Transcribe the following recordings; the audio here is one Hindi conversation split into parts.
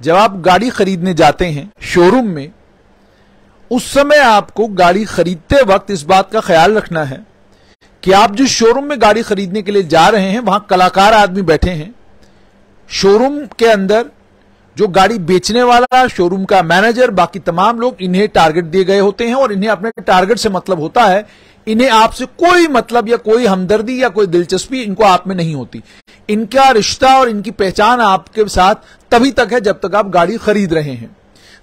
जब आप गाड़ी खरीदने जाते हैं शोरूम में, उस समय आपको गाड़ी खरीदते वक्त इस बात का ख्याल रखना है कि आप जिस शोरूम में गाड़ी खरीदने के लिए जा रहे हैं वहां कलाकार आदमी बैठे हैं। शोरूम के अंदर जो गाड़ी बेचने वाला, शोरूम का मैनेजर, बाकी तमाम लोग, इन्हें टारगेट दिए गए होते हैं और इन्हें अपने टारगेट से मतलब होता है। इन्हें आपसे कोई मतलब या कोई हमदर्दी या कोई दिलचस्पी इनको आप में नहीं होती। इनका रिश्ता और इनकी पहचान आपके साथ तभी तक है जब तक आप गाड़ी खरीद रहे हैं।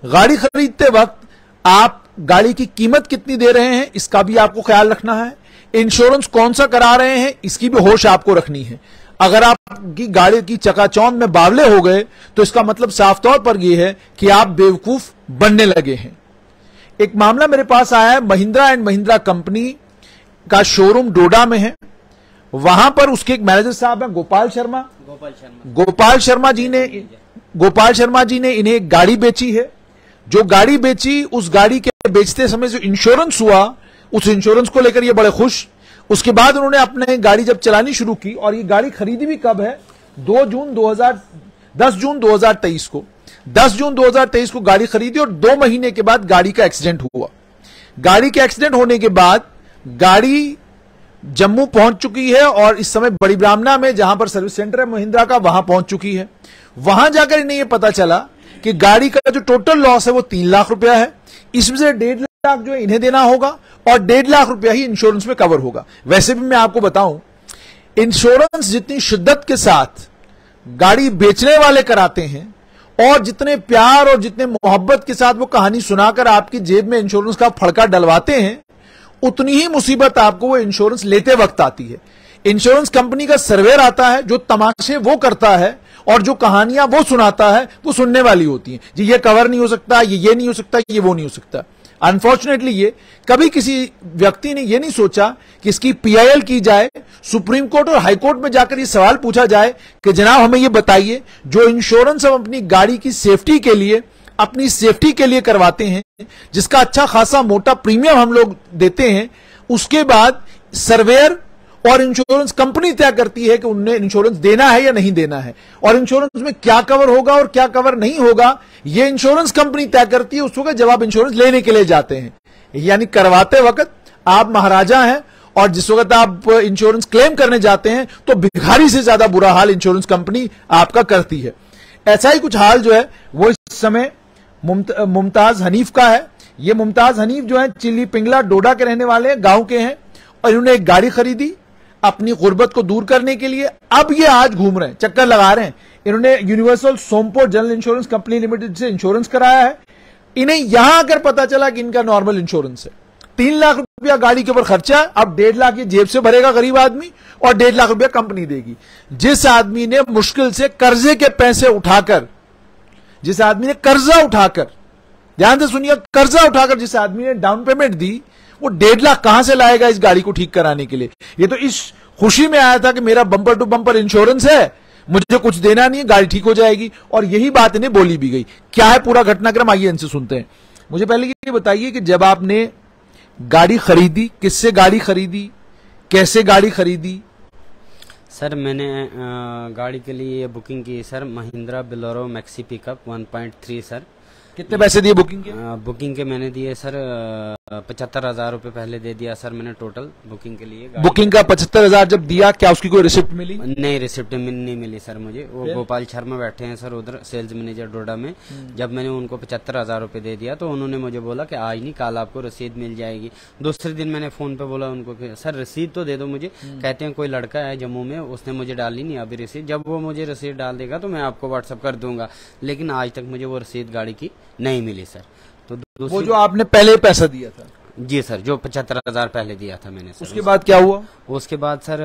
गाड़ी खरीदते वक्त आप गाड़ी की कीमत कितनी दे रहे हैं इसका भी आपको ख्याल रखना है। इंश्योरेंस कौन सा करा रहे हैं इसकी भी होश आपको रखनी है। अगर आपकी गाड़ी की चकाचौंध में बावले हो गए तो इसका मतलब साफ तौर पर यह है कि आप बेवकूफ बनने लगे हैं। एक मामला मेरे पास आया है, महिंद्रा एंड महिंद्रा कंपनी का शोरूम डोडा में है। वहां पर उसके एक मैनेजर साहब हैं गोपाल शर्मा जी ने इन्हें एक गाड़ी बेची है। जो गाड़ी बेची, उस गाड़ी के बेचते समय जो इंश्योरेंस हुआ, उस इंश्योरेंस को लेकर ये बड़े खुश। उसके बाद उन्होंने अपने गाड़ी जब चलानी शुरू की, और ये गाड़ी खरीदी भी कब है, 10 जून 2023 को। 10 जून 2023 को गाड़ी खरीदी और 2 महीने के बाद गाड़ी का एक्सीडेंट हुआ। गाड़ी के एक्सीडेंट होने के बाद गाड़ी जम्मू पहुंच चुकी है और इस समय बड़ी ब्राह्मणा में, जहां पर सर्विस सेंटर है महिंद्रा का, वहां पहुंच चुकी है। वहां जाकर इन्हें यह पता चला कि गाड़ी का जो टोटल लॉस है वो 3 लाख रुपया है। इसमें से 1.5 लाख जो है इन्हें देना होगा और 1.5 लाख रुपया ही इंश्योरेंस में कवर होगा। वैसे भी मैं आपको बताऊं, इंश्योरेंस जितनी शिद्दत के साथ गाड़ी बेचने वाले कराते हैं और जितने प्यार और जितने मोहब्बत के साथ वो कहानी सुनाकर आपकी जेब में इंश्योरेंस का फड़का डलवाते हैं, उतनी ही मुसीबत आपको वो इंश्योरेंस लेते वक्त आती है। इंश्योरेंस कंपनी का सर्वेयर आता है, जो तमाशे वो करता है और जो कहानियां वो सुनाता है वो सुनने वाली होती हैं। जी ये कवर नहीं हो सकता, ये नहीं हो सकता, ये वो नहीं हो सकता। अनफॉर्चुनेटली ये कभी किसी व्यक्ति ने ये नहीं सोचा कि इसकी पीआईएल की जाए, सुप्रीम कोर्ट और हाई कोर्ट में जाकर ये सवाल पूछा जाए कि जनाब हमें ये बताइए, जो इंश्योरेंस हम अपनी गाड़ी की सेफ्टी के लिए, अपनी सेफ्टी के लिए करवाते हैं, जिसका अच्छा खासा मोटा प्रीमियम हम लोग देते हैं, उसके बाद सर्वेयर और इंश्योरेंस कंपनी तय करती है कि उन्हें इंश्योरेंस देना है या नहीं देना है, और इंश्योरेंस में क्या कवर होगा और क्या कवर नहीं होगा यह इंश्योरेंस कंपनी तय करती है उस वक्त जब आप इंश्योरेंस लेने के लिए जाते हैं। यानी करवाते वक्त आप महाराजा हैं और जिस वक्त आप इंश्योरेंस क्लेम करने जाते हैं तो भिखारी से ज्यादा बुरा हाल इंश्योरेंस कंपनी आपका करती है। ऐसा ही कुछ हाल जो है वो इस समय मुमताज हनीफ का है। ये मुमताज हनीफ जो है चिल्ली पिंगला डोडा के रहने वाले हैं, गांव के हैं, और इन्होंने एक गाड़ी खरीदी अपनी गुर्बत को दूर करने के लिए। अब ये आज घूम रहे हैं, चक्कर लगा रहे हैं। इन्होंने universal sompo general insurance company limited से इंश्योरेंस कराया है। इन्हें यहां आकर पता चला कि इनका नॉर्मल इंश्योरेंस है। 3 लाख रुपया गाड़ी के ऊपर खर्चा, अब 1.5 लाख ये जेब से भरेगा गरीब आदमी और 1.5 लाख रुपया कंपनी देगी। जिस आदमी ने मुश्किल से कर्जे के पैसे उठाकर, जिस आदमी ने कर्जा उठाकर, ध्यान से सुनिए, कर्जा उठाकर जिस आदमी ने डाउन पेमेंट दी, वो 1.5 लाख कहां से लाएगा इस गाड़ी को ठीक कराने के लिए। ये तो इस खुशी में आया था कि मेरा बम्पर टू बम्पर इंश्योरेंस है, मुझे कुछ देना नहीं है, गाड़ी ठीक हो जाएगी, और यही बात इन्हें बोली भी गई। क्या है पूरा घटनाक्रम, आइए इनसे सुनते हैं। मुझे पहले ये बताइए कि जब आपने गाड़ी खरीदी, किससे गाड़ी खरीदी, कैसे गाड़ी खरीदी? सर मैंने गाड़ी के लिए बुकिंग की sir, Mahindra Bolero maxi pickup 1.3 sir. कितने पैसे दिए बुकिंग के? बुकिंग के मैंने दिए सर 75,000 रुपए पहले दे दिया सर मैंने टोटल बुकिंग के लिए। बुकिंग का 75,000 जब दिया, क्या उसकी कोई रिसिप्ट मिली? नहीं, रिसिप्ट नहीं मिली सर मुझे। वो गोपाल शर्मा बैठे हैं सर उधर, सेल्स मैनेजर डोडा में। जब मैंने उनको 75,000 रुपए दे दिया तो उन्होंने मुझे बोला कि आज नहीं कल आपको रसीद मिल जाएगी। दूसरे दिन मैंने फोन पे बोला उनको कि सर रसीद तो दे दो मुझे। कहते हैं कोई लड़का है जम्मू में, उसने मुझे डाली नहीं अभी रसीद, जब वो मुझे रसीद डाल देगा तो मैं आपको व्हाट्सअप कर दूंगा। लेकिन आज तक मुझे वो रसीद गाड़ी की नहीं मिली सर। तो वो जो आपने पहले पैसा दिया था? जी सर, जो 75,000 पहले दिया था मैंने सर। उसके बाद क्या हुआ? उसके बाद सर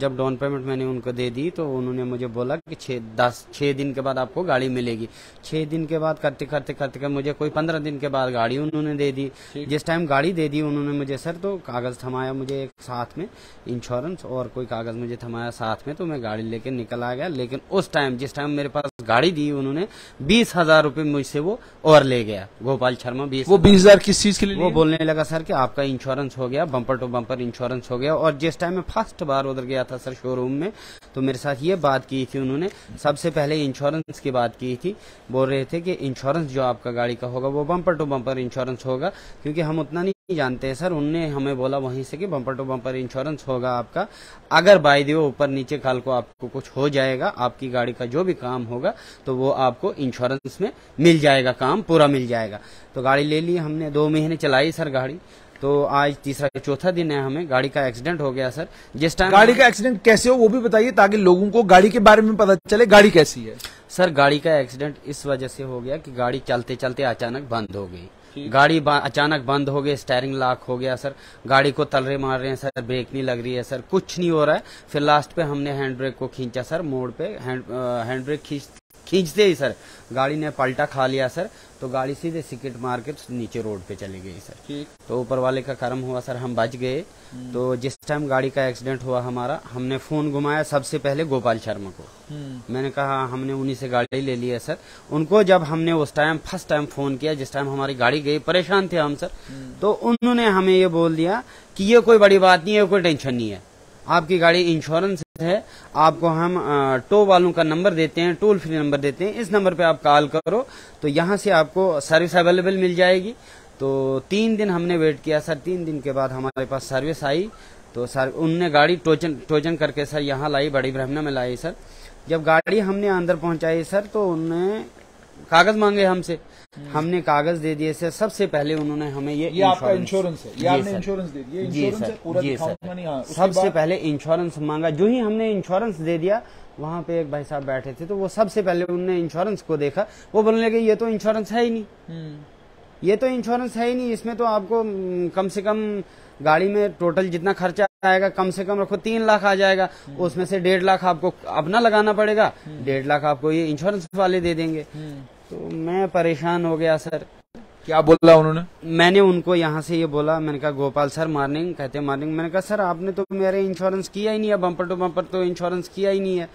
जब डाउन पेमेंट मैंने उनको दे दी तो उन्होंने मुझे बोला कि 6 दिन के बाद आपको गाड़ी मिलेगी। 6 दिन के बाद करते करते मुझे कोई 15 दिन के बाद गाड़ी उन्होंने दे दी। जिस टाइम गाड़ी दे दी उन्होंने मुझे सर, तो कागज थमाया मुझे एक साथ में, इंश्योरेंस और कोई कागज मुझे थमाया साथ में, तो मैं गाड़ी लेके निकल आ गया। लेकिन उस टाइम जिस टाइम मेरे पास गाड़ी दी उन्होंने 20,000 रुपए मुझसे वो और ले गया गोपाल शर्मा। 20,000 किस चीज के लिए? वो बोलने लगा सर सर कि आपका इंश्योरेंस हो गया, बम्पर टू बम्पर इंश्योरेंस हो गया। और जिस टाइम में फर्स्ट बार उधर गया था सर शोरूम में, तो मेरे साथ ये बात की थी उन्होंने, सबसे पहले इंश्योरेंस की बात की थी। बोल रहे थे कि इंश्योरेंस जो आपका गाड़ी का होगा वो बम्पर टू बम्पर इंश्योरेंस होगा, क्योंकि हम उतना नहीं जानते हैं सर। उनने हमें बोला वहीं से कि बम्पर टू बम्पर इंश्योरेंस होगा आपका, अगर बाय द वे ऊपर नीचे कल को आपको कुछ हो जाएगा, आपकी गाड़ी का जो भी काम होगा तो वो आपको इंश्योरेंस में मिल जाएगा, काम पूरा मिल जाएगा। तो गाड़ी ले ली हमने, 2 महीने चलाई सर गाड़ी। तो आज तीसरा चौथा दिन है, हमें गाड़ी का एक्सीडेंट हो गया सर। जिस टाइम गाड़ी का एक्सीडेंट कैसे हो वो भी बताइए, ताकि लोगों को गाड़ी के बारे में पता चले गाड़ी कैसी है। सर गाड़ी का एक्सीडेंट इस वजह से हो गया कि गाड़ी चलते चलते अचानक बंद हो गई। गाड़ी अचानक बंद हो गई, स्टीयरिंग लॉक हो गया सर, गाड़ी को तलरे मार रहे हैं सर, ब्रेक नहीं लग रही है सर, कुछ नहीं हो रहा है। फिर लास्ट पे हमने हैंड ब्रेक को खींचा सर, मोड़ पे हैंड ब्रेक खींचते ही सर गाड़ी ने पलटा खा लिया सर। तो गाड़ी सीधे सिकेट मार के नीचे रोड पे चली गई सर। ठीक। तो ऊपर वाले का कर्म हुआ सर, हम बच गए। तो जिस टाइम गाड़ी का एक्सीडेंट हुआ हमारा, हमने फोन घुमाया सबसे पहले गोपाल शर्मा को। मैंने कहा, हमने उन्हीं से गाड़ी ले ली है सर। उनको जब हमने उस टाइम फर्स्ट टाइम फोन किया, जिस टाइम हमारी गाड़ी गई, परेशान थे हम सर, तो उन्होंने हमें ये बोल दिया कि ये कोई बड़ी बात नहीं है, कोई टेंशन नहीं है, आपकी गाड़ी इंश्योरेंस है, आपको हम टो वालों का नंबर देते हैं, टोल फ्री नंबर देते हैं, इस नंबर पे आप कॉल करो तो यहाँ से आपको सर्विस अवेलेबल मिल जाएगी। तो 3 दिन हमने वेट किया सर। 3 दिन के बाद हमारे पास सर्विस आई। तो सर उनने गाड़ी टोजन करके सर यहाँ लाई, बड़ी ब्रह्मना में लाई सर। जब गाड़ी हमने अंदर पहुंचाई सर, तो उन्होंने कागज मांगे हमसे, हमने कागज दे दिए सर। सबसे पहले उन्होंने हमें ये आपका इंश्योरेंस है, ये आपने इंश्योरेंस दे दिया, इंश्योरेंस है पूरा दिखाऊंगा नहीं। हाँ, सबसे पहले इंश्योरेंस मांगा। जो ही हमने इंश्योरेंस दे दिया, वहाँ पे एक भाई साहब बैठे थे, तो वो सबसे पहले उन्होंने इंश्योरेंस को देखा, वो बोलने लगे ये तो इंश्योरेंस है ही नहीं, ये तो इंश्योरेंस है ही नहीं, इसमें तो आपको कम से कम गाड़ी में टोटल जितना खर्चा आएगा, कम से कम रखो 3 लाख आ जाएगा, उसमें से 1.5 लाख आपको अपना लगाना पड़ेगा, 1.5 लाख आपको ये इंश्योरेंस वाले दे देंगे। तो मैं परेशान हो गया सर। क्या बोला उन्होंने? मैंने उनको यहाँ से ये बोला, मैंने कहा गोपाल सर मॉर्निंग, कहते मॉर्निंग। मैंने कहा सर आपने तो मेरे इंश्योरेंस किया ही नहीं है, बम्पर टू बम्पर तो इंश्योरेंस किया ही नहीं है।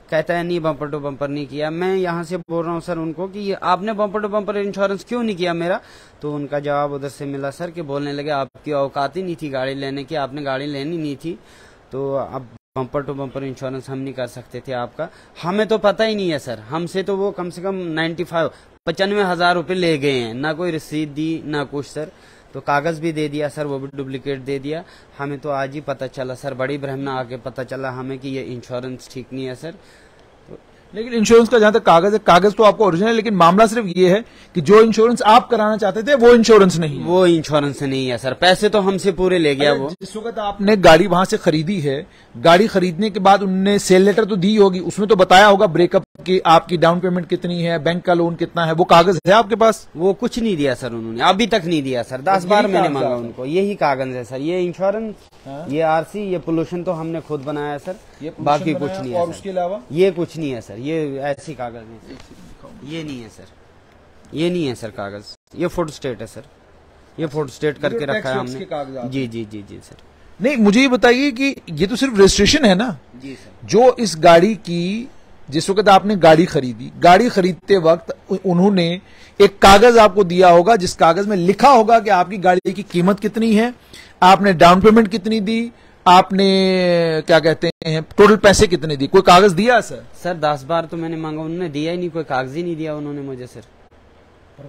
कहता है नहीं, बम्पर टू बम्पर नहीं किया। मैं यहाँ से बोल रहा हूँ सर उनको कि ये आपने बम्पर टू बम्पर इंश्योरेंस क्यों नहीं किया मेरा? तो उनका जवाब उधर से मिला सर कि बोलने लगे आपकी औकात ही नहीं थी गाड़ी लेने की, आपने गाड़ी लेनी नहीं थी, तो अब बम्पर टू बम्पर इंश्योरेंस हम नहीं कर सकते थे आपका। हमें तो पता ही नहीं है सर, हमसे तो वो कम से कम 95,000 रुपये ले गए हैं, ना कोई रसीद दी ना कुछ सर। तो कागज भी दे दिया सर, वो भी डुप्लीकेट दे दिया। हमें तो आज ही पता चला सर, बड़ी ब्रह्मना आके पता चला हमें कि ये इंश्योरेंस ठीक नहीं है सर। लेकिन इंश्योरेंस का जहां तक कागज है, कागज तो आपको ओरिजिनल है, लेकिन मामला सिर्फ ये है कि जो इंश्योरेंस आप कराना चाहते थे वो इंश्योरेंस नहीं है। वो इंश्योरेंस नहीं है सर, पैसे तो हमसे पूरे ले गया वो। जिस वक्त आपने गाड़ी वहां से खरीदी है, गाड़ी खरीदने के बाद उनने सेल लेटर तो दी होगी, उसमें तो बताया होगा ब्रेकअप की आपकी डाउन पेमेंट कितनी है, बैंक का लोन कितना है, वो कागज है आपके पास? वो कुछ नहीं दिया सर उन्होंने, अभी तक नहीं दिया सर। 10 बार मैंने मांगा उनको, यही कागज है सर, ये इंश्योरेंस, ये आरसी, ये पोल्यूशन तो हमने खुद बनाया सर, बाकी कुछ नहीं है। और उसके अलावा ये कुछ नहीं है सर, ये ऐसी कागज नहीं, ये नहीं है सर, ये नहीं है सर कागज, ये फोटो स्टेट है सर, ये फोटो स्टेट करके रखा है हमने। जी जी जी जी सर। नहीं, मुझे ये बताइए कि ये तो सिर्फ रजिस्ट्रेशन है ना? जी सर। जो इस गाड़ी की, जिस वक्त आपने गाड़ी खरीदी, गाड़ी खरीदते वक्त उन्होंने एक कागज आपको दिया होगा, जिस कागज में लिखा होगा कि आपकी गाड़ी की कीमत कितनी है, आपने डाउन पेमेंट कितनी दी, आपने क्या कहते हैं टोटल पैसे कितने दिए, कोई कागज दिया सर? सर 10 बार तो मैंने मांगा, उन्होंने दिया ही नहीं, कोई कागज ही नहीं दिया उन्होंने मुझे सर।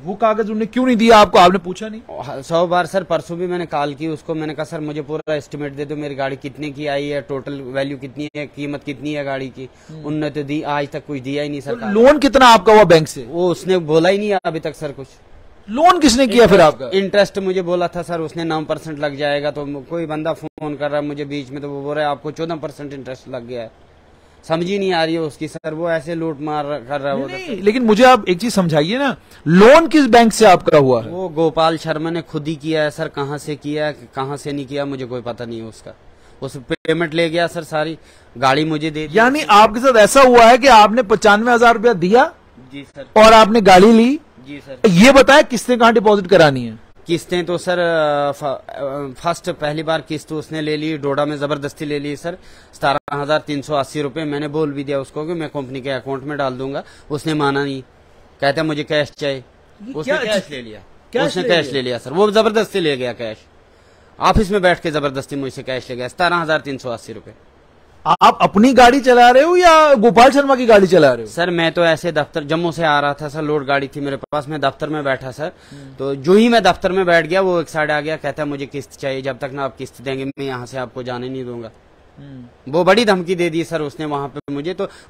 वो कागज उन्होंने क्यों नहीं दिया आपको, आपने पूछा नहीं? 100 बार सर, परसों भी मैंने कॉल की उसको, मैंने कहा सर मुझे पूरा एस्टिमेट दे दो, मेरी गाड़ी कितने की आई है, टोटल वैल्यू कितनी है, कीमत कितनी है गाड़ी की। उन्होंने तो दी, आज तक कुछ दिया ही नहीं सर। तो लोन कितना आपका हुआ बैंक से? वो उसने बोला ही नहीं अभी तक सर कुछ। लोन किसने किया फिर आपका? इंटरेस्ट मुझे बोला था सर उसने 9% लग जाएगा, तो कोई बंदा फोन कर रहा है मुझे बीच में, तो वो बोल रहा है आपको 14% इंटरेस्ट लग गया है। समझ ही नहीं आ रही है उसकी सर, वो ऐसे लूट मार कर रहा है। लेकिन मुझे आप एक चीज समझाइए ना, लोन किस बैंक से आपका हुआ है? वो गोपाल शर्मा ने खुद ही किया है सर, कहाँ से किया कहाँ से नहीं किया मुझे कोई पता नहीं है उसका। उस पेमेंट ले गया सर, सारी गाड़ी मुझे दे दी। यानी आपके साथ ऐसा हुआ है कि आपने 95,000 रुपया दिया? जी सर। और आपने गाड़ी ली? जी सर। ये बताया किस्तें कहाँ डिपॉजिट करानी है? किस्तें तो सर फर्स्ट पहली बार किस्त उसने ले ली, डोडा में जबरदस्ती ले ली सर, 17,380 रुपए। मैंने बोल भी दिया उसको कि मैं कंपनी के अकाउंट में डाल दूंगा, उसने माना नहीं, कहता मुझे कैश चाहिए। उसने कैश ले लिया, उसने कैश ले लिया सर, वो जबरदस्ती ले गया कैश। ऑफिस में बैठ के जबरदस्ती मुझसे कैश ले गया 17,380 रुपए। आप अपनी गाड़ी चला रहे हो या गोपाल शर्मा की गाड़ी चला रहे हो? सर मैं तो ऐसे दफ्तर जम्मू से आ रहा था सर, लोड गाड़ी थी मेरे पास, मैं दफ्तर में बैठा सर, तो जो ही मैं दफ्तर में बैठ गया वो एक साइड आ गया, कहता है मुझे किस्त चाहिए, जब तक ना आप किस्त देंगे मैं यहाँ से आपको जाने नहीं दूंगा। वो बड़ी धमकी दे दी सर उसने वहां पे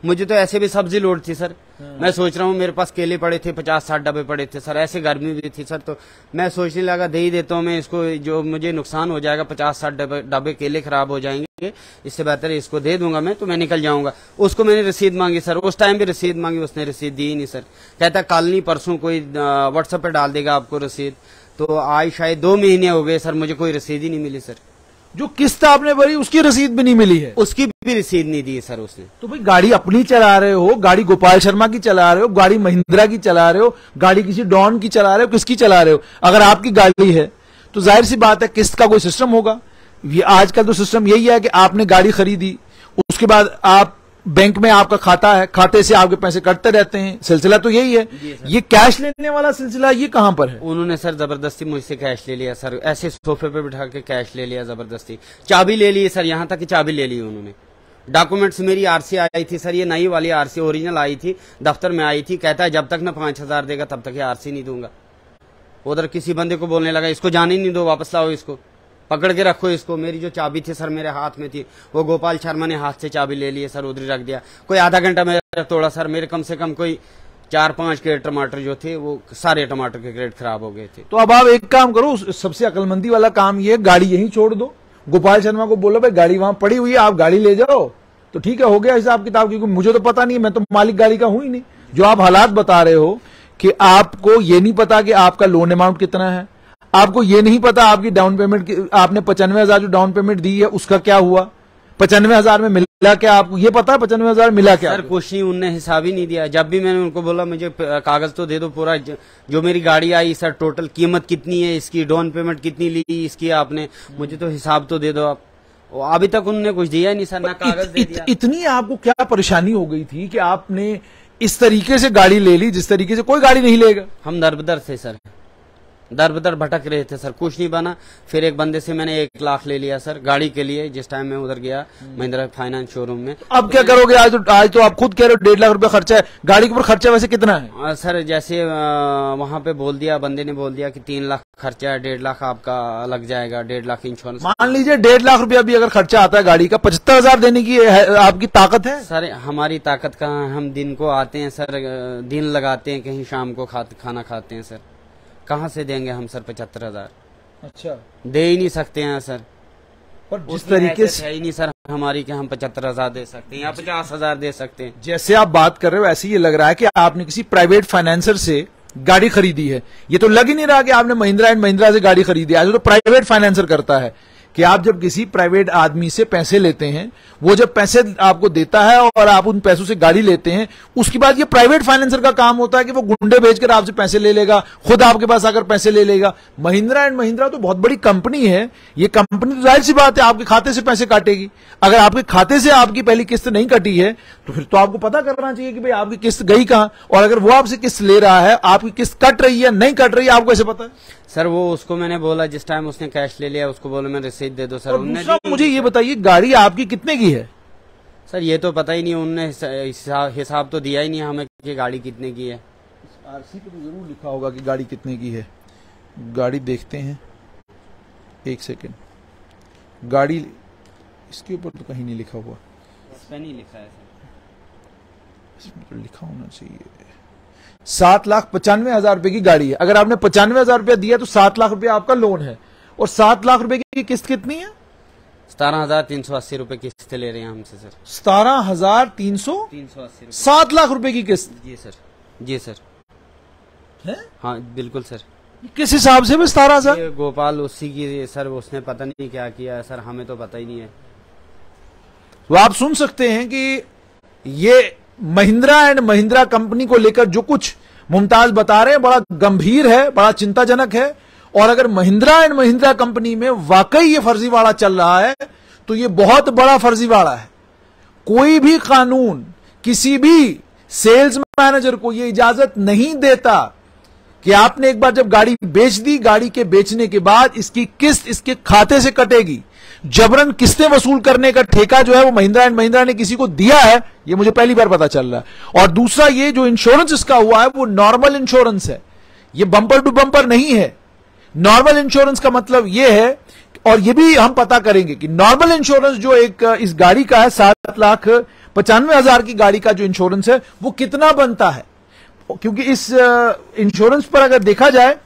मुझे तो ऐसे भी सब्जी लोड थी सर। मैं सोच रहा हूँ मेरे पास केले पड़े थे 50-60 डब्बे पड़े थे सर, ऐसे गर्मी भी थी सर, तो मैं सोचने लगा दे ही देता हूँ मैं इसको, जो मुझे नुकसान हो जाएगा 50-60 डब्बे केले खराब हो जाएंगे, इससे बेहतर इसको दे दूंगा मैं, तो मैं निकल जाऊंगा। उसको मैंने रसीद मांगी सर, उस टाइम भी रसीद मांगी, उसने रसीद दी ही नहीं सर। कहता कल नहीं परसों कोई व्हाट्सएप पे डाल देगा आपको रसीद। तो आज शायद 2 महीने हो गए सर, मुझे कोई रसीद ही नहीं मिली सर। जो किस्त आपने भरी उसकी रसीद भी नहीं मिली है? उसकी भी रसीद नहीं दी सर उसने। तो भाई गाड़ी अपनी चला रहे हो, गाड़ी गोपाल शर्मा की चला रहे हो, गाड़ी महिंद्रा की चला रहे हो, गाड़ी किसी डॉन की चला रहे हो, किसकी चला रहे हो? अगर आपकी गाड़ी है तो जाहिर सी बात है किस्त का कोई सिस्टम होगा। ये आजकल तो सिस्टम यही है कि आपने गाड़ी खरीदी, उसके बाद आप बैंक में आपका खाता है, खाते से आपके पैसे कटते रहते हैं, सिलसिला तो यही है। ये कैश लेने वाला सिलसिला ये कहां पर है? उन्होंने सर जबरदस्ती मुझसे कैश ले लिया सर, ऐसे सोफे पे बिठा के कैश ले लिया जबरदस्ती, चाबी ले ली सर, यहाँ तक कि चाबी ले ली उन्होंने। डॉक्यूमेंट्स मेरी आरसी आई थी सर, ये नई वाली आरसी ओरिजिनल आई थी, दफ्तर में आई थी, कहता है जब तक ना 5,000 देगा तब तक ये आरसी नहीं दूंगा। उधर किसी बंदे को बोलने लगा इसको जाने नहीं दो, वापस लाओ इसको, पकड़ के रखो इसको। मेरी जो चाबी थी सर मेरे हाथ में थी, वो गोपाल शर्मा ने हाथ से चाबी ले ली सर, उधर रख दिया। कोई आधा घंटा मेरा तोड़ा सर, मेरे कम से कम कोई 4-5 क्रेट टमाटर जो थे वो सारे टमाटर के क्रेट खराब हो गए थे। तो अब आप एक काम करो, सबसे अकलमंदी वाला काम ये, गाड़ी यहीं छोड़ दो, गोपाल शर्मा को बोलो भाई गाड़ी वहां पड़ी हुई है, आप गाड़ी ले जाओ, तो ठीक है, हो गया हिसाब किताब। क्योंकि मुझे तो पता नहीं, मैं तो मालिक गाड़ी का हूं ही नहीं। जो आप हालात बता रहे हो कि आपको ये नहीं पता कि आपका लोन अमाउंट कितना है, आपको ये नहीं पता आपकी डाउन पेमेंट, आपने 95,000 जो डाउन पेमेंट दी है उसका क्या हुआ, 95,000 में मिला क्या, आपको ये पता है 95,000 मिला क्या? सर कुछ नहीं, उनने हिसाब ही नहीं दिया। जब भी मैंने उनको बोला मुझे कागज तो दे दो पूरा, जो मेरी गाड़ी आई सर टोटल कीमत कितनी है इसकी, डाउन पेमेंट कितनी ली इसकी आपने, मुझे तो हिसाब तो दे दो आप। अभी तक उन्होंने कुछ दिया नहीं सर, ना कागज दे दिया। इतनी आपको क्या परेशानी हो गई थी कि आपने इस तरीके से गाड़ी ले ली जिस तरीके से कोई गाड़ी नहीं लेगा? हम दर-बदर थे सर, दर-बदर भटक रहे थे सर, कुछ नहीं बना। फिर एक बंदे से मैंने 1 लाख ले लिया सर गाड़ी के लिए, जिस टाइम मैं उधर गया महिंद्रा फाइनेंस शोरूम में। अब क्या करोगे? आज तो आप खुद कह रहे हो 1.5 लाख रुपया खर्चा है गाड़ी के ऊपर। खर्चा वैसे कितना है? सर जैसे वहां पे बोल दिया, बंदे ने बोल दिया कि 3 लाख खर्चा है, 1.5 लाख आपका लग जाएगा, 1.5 लाख इंश्योरेंस। मान लीजिए 1.5 लाख रुपया भी अगर खर्चा आता है गाड़ी का, 75,000 देने की आपकी ताकत है? सर हमारी ताकत कहाँ, हम दिन को आते हैं सर, दिन लगाते हैं कहीं, शाम को खाना खाते हैं सर, कहाँ से देंगे हम सर 75,000? अच्छा, दे ही नहीं सकते हैं सर। पर जिस तरीके से है ही नहीं सर हमारी कि हम 75,000 दे सकते हैं या 50,000 दे सकते हैं। जैसे आप बात कर रहे हो ऐसे ये लग रहा है कि आपने किसी प्राइवेट फाइनेंसर से गाड़ी खरीदी है। ये तो लग ही नहीं रहा कि आपने महिंद्रा एंड महिंद्रा से गाड़ी खरीदी है। आज तो प्राइवेट फाइनेंसर करता है कि आप जब किसी प्राइवेट आदमी से पैसे लेते हैं, वो जब पैसे आपको देता है और आप उन पैसों से गाड़ी लेते हैं, उसके बाद ये प्राइवेट फाइनेंसर का काम होता है कि वो गुंडे भेजकर आपसे पैसे ले लेगा, खुद आपके पास आकर पैसे ले लेगा। महिंद्रा एंड महिंद्रा तो बहुत बड़ी कंपनी है, ये कंपनी तो जाहिर सी बात है आपके खाते से पैसे काटेगी। अगर आपके खाते से आपकी पहली किस्त नहीं कटी है तो फिर तो आपको पता करना चाहिए कि भाई आपकी किस्त गई कहां, और अगर वो आपसे किस्त ले रहा है, आपकी किस्त कट रही है नहीं कट रही है, आपको कैसे पता है? सर वो उसको मैंने बोला, जिस टाइम उसने कैश ले लिया उसको बोला मैं रसीद दे दो सर। दूसरा मुझे ये बताइए गाड़ी आपकी कितने की है? सर ये तो पता ही नहीं, उनने हिसाब तो दिया ही नहीं हमें कि गाड़ी कितने की है। आरसी पे तो जरूर लिखा होगा कि गाड़ी कितने की है। गाड़ी देखते हैं, 1 सेकेंड। गाड़ी इसके ऊपर तो कहीं नहीं लिखा हुआ, इस पे नहीं लिखा है सर, इसमें तो लिखा होना चाहिए। 7,95,000 रुपए की गाड़ी है। अगर आपने 95,000 रुपया दिया तो 7 लाख रुपया आपका लोन है, और 7 लाख रुपए की किस्त कितनी है? 17,380 रुपए किस्त ले रहे हैं हमसे सर। 17,380 7 लाख रुपए की किस्त? जी सर, जी सर है? हाँ बिल्कुल सर। किस हिसाब से? 17,000? गोपाल उसी की सर, उसने पता नहीं क्या किया है सर, हमें तो पता ही नहीं है। तो आप सुन सकते हैं कि ये महिंद्रा एंड महिंद्रा कंपनी को लेकर जो कुछ मुमताज बता रहे हैं बड़ा गंभीर है, बड़ा चिंताजनक है। और अगर महिंद्रा एंड महिंद्रा कंपनी में वाकई ये फर्जीवाड़ा चल रहा है तो ये बहुत बड़ा फर्जीवाड़ा है। कोई भी कानून किसी भी सेल्स मैनेजर को ये इजाजत नहीं देता कि आपने एक बार जब गाड़ी बेच दी, गाड़ी के बेचने के बाद इसकी किस्त इसके खाते से कटेगी। जबरन किस्तें वसूल करने का ठेका जो है वो महिंद्रा एंड महिंद्रा ने किसी को दिया है, ये मुझे पहली बार पता चल रहा है। और दूसरा, ये जो इंश्योरेंस इसका हुआ है वो नॉर्मल इंश्योरेंस है, ये बंपर टू बंपर नहीं है। नॉर्मल इंश्योरेंस का मतलब ये है, और ये भी हम पता करेंगे कि नॉर्मल इंश्योरेंस जो एक इस गाड़ी का है 7,95,000 की गाड़ी का जो इंश्योरेंस है वो कितना बनता है, क्योंकि इस इंश्योरेंस पर अगर देखा जाए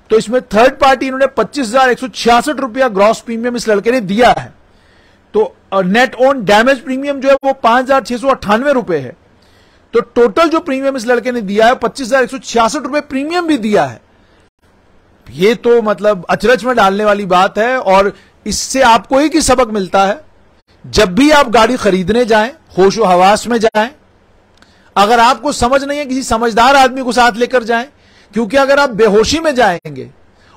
तो इसमें थर्ड पार्टी इन्होंने 25,166 रुपया ग्रॉस प्रीमियम इस लड़के ने दिया है। तो नेट ऑन डैमेज प्रीमियम जो है वो 5,698 रुपए है। तो टोटल जो प्रीमियम इस लड़के ने दिया है 25,166 रुपए प्रीमियम भी दिया है। ये तो मतलब अचरज में डालने वाली बात है। और इससे आपको एक ही सबक मिलता है, जब भी आप गाड़ी खरीदने जाएं होशो हवास में जाएं। अगर आपको समझ नहीं है, किसी समझदार आदमी को साथ लेकर जाएं, क्योंकि अगर आप बेहोशी में जाएंगे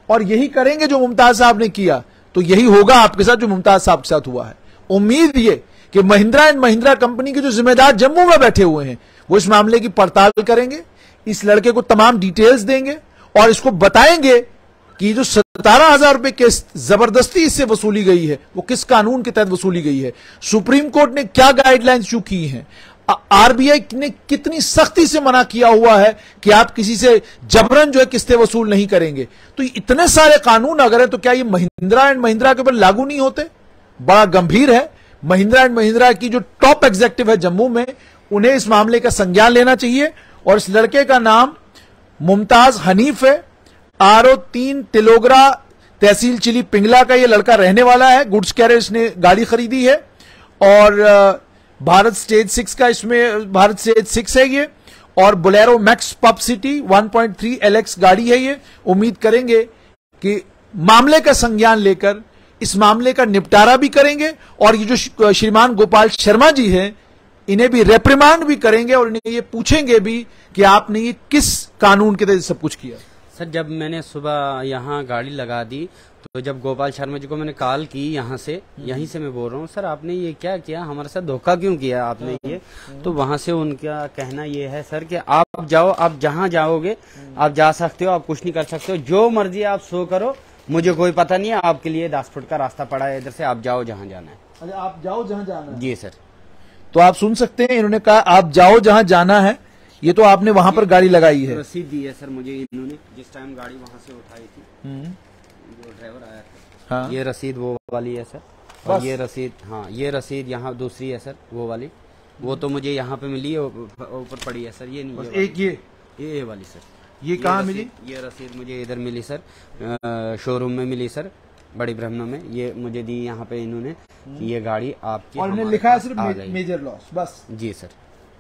और यही करेंगे जो मुमताज साहब ने किया, तो यही होगा आपके साथ जो मुमताज साहब के साथ हुआ है। उम्मीद ये कि महिंद्रा एंड महिंद्रा कंपनी के जो जिम्मेदार जम्मू में बैठे हुए हैं वो इस मामले की पड़ताल करेंगे, इस लड़के को तमाम डिटेल्स देंगे और इसको बताएंगे कि जो 17,000 रुपए किस्त जबरदस्ती इससे वसूली गई है वो किस कानून के तहत वसूली गई है, सुप्रीम कोर्ट ने क्या गाइडलाइंस इशू की हैं, आरबीआई ने कितनी सख्ती से मना किया हुआ है कि आप किसी से जबरन जो है किस्तें वसूल नहीं करेंगे। तो इतने सारे कानून अगर है तो क्या ये महिंद्रा एंड महिंद्रा के ऊपर लागू नहीं होते? बड़ा गंभीर है। महिंद्रा एंड महिंद्रा की जो टॉप एग्जीक्यूटिव है जम्मू में, उन्हें इस मामले का संज्ञान लेना चाहिए। और इस लड़के का नाम मुमताज हनीफ है, RO3 तिलोगरा तहसील चिली पिंगला का ये लड़का रहने वाला है। गुड्स कैरियर इसने गाड़ी खरीदी है और भारत स्टेज 6 का, इसमें भारत स्टेज 6 है ये, और Bolero max pub city 1.3 LX गाड़ी है ये। उम्मीद करेंगे कि मामले का संज्ञान लेकर इस मामले का निपटारा भी करेंगे और ये जो श्रीमान गोपाल शर्मा जी हैं इन्हें भी रेप्रिमांड भी करेंगे और इन्हें ये पूछेंगे भी कि आपने ये किस कानून के तहत सब कुछ किया। सर, जब मैंने सुबह यहाँ गाड़ी लगा दी तो जब गोपाल शर्मा जी को मैंने कॉल की यहाँ से, यहीं से मैं बोल रहा हूँ, सर आपने ये क्या किया, हमारे साथ धोखा क्यों किया आपने ये। तो वहाँ से उनका कहना ये है सर कि आप जाओ, आप जहाँ जाओगे आप जा सकते हो, आप कुछ नहीं कर सकते हो, जो मर्जी आप सो करो, मुझे कोई पता नहीं है, आपके लिए 10 फुट का रास्ता पड़ा है इधर से, आप जाओ जहाँ जाना है। अच्छा, आप जाओ जहाँ जाना है। जी सर। तो आप सुन सकते हैं, इन्होंने कहा आप जाओ जहाँ जाना है। ये तो आपने वहां पर गाड़ी लगाई है। रसीद दी है सर मुझे इन्होंने, जिस टाइम गाड़ी वहां से उठाई थी जो ड्राइवर आया था। हाँ। ये रसीद वो वाली है सर, और ये रसीद, हाँ ये रसीद यहाँ दूसरी है सर वो वाली, वो तो मुझे यहाँ पे मिली है, ऊपर पड़ी है सर। ये नहीं, एक ये वाली सर। ये कहाँ मिली? ये रसीद मुझे इधर मिली सर, शोरूम में मिली सर, बड़ी ब्रह्मण्य में। ये मुझे दी यहाँ पे इन्होंने, ये गाड़ी आपकी, और इन्होंने लिखा है सिर्फ मेजर लॉस बस। जी सर।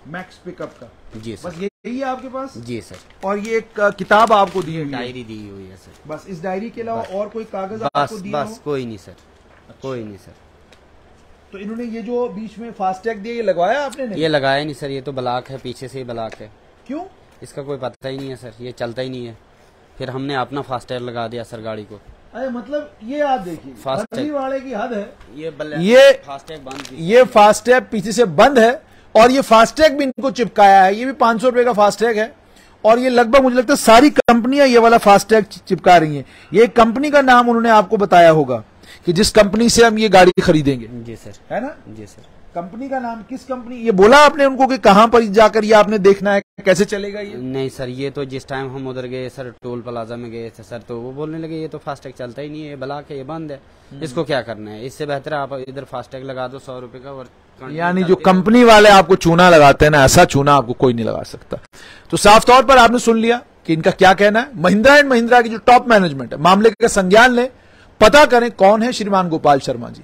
मैक्स पिकअप का। जी सर। बस यही है आपके पास? जी सर। और ये एक किताब आपको दी है, डायरी दी हुई है सर। बस इस डायरी के अलावा और कोई कागज आपको दिया? बस कोई नहीं सर। अच्छा। कोई नहीं सर। तो इन्होंने ये जो बीच में फास्टैग दिया, ये लगवाया आपने? नहीं, ये लगाया नहीं सर, ये तो ब्लॉक है, पीछे से ही ब्लॉक है। क्यों? इसका कोई पता ही नहीं है सर, ये चलता ही नहीं है। फिर हमने अपना फास्टैग लगा दिया सर गाड़ी को। अरे मतलब ये आप देखिए, फास्टैग वाले की हद है। ये फास्टैग बंद, ये फास्टैग पीछे से बंद है और ये फास्टैग भी इनको चिपकाया है। ये भी 500 रुपए का फास्टैग है और ये लगभग मुझे लगता है सारी कंपनियां ये वाला फास्टैग चिपका रही हैं। ये कंपनी का नाम उन्होंने आपको बताया होगा कि जिस कंपनी से हम ये गाड़ी खरीदेंगे। जी सर। है ना? जी सर। कंपनी का नाम, किस कंपनी? ये बोला आपने उनको कि कहां पर जाकर ये आपने देखना है, कैसे चलेगा ये? नहीं सर, ये तो जिस टाइम हम उधर गए सर, टोल प्लाजा में गए थे सर, तो वो बोलने लगे ये तो फास्टैग चलता ही नहीं है, ये ब्लॉक है, ये बंद है, इसको क्या करना है, इससे बेहतर आप इधर फास्टैग लगा दो 100 रुपए का। और यानी जो कंपनी वाले आपको चूना लगाते हैं ना, ऐसा चूना आपको कोई नहीं लगा सकता। तो साफ तौर पर आपने सुन लिया कि इनका क्या कहना है। महिंद्रा एंड महिंद्रा की जो टॉप मैनेजमेंट है, मामले का संज्ञान लें, पता करें कौन है श्रीमान गोपाल शर्मा जी।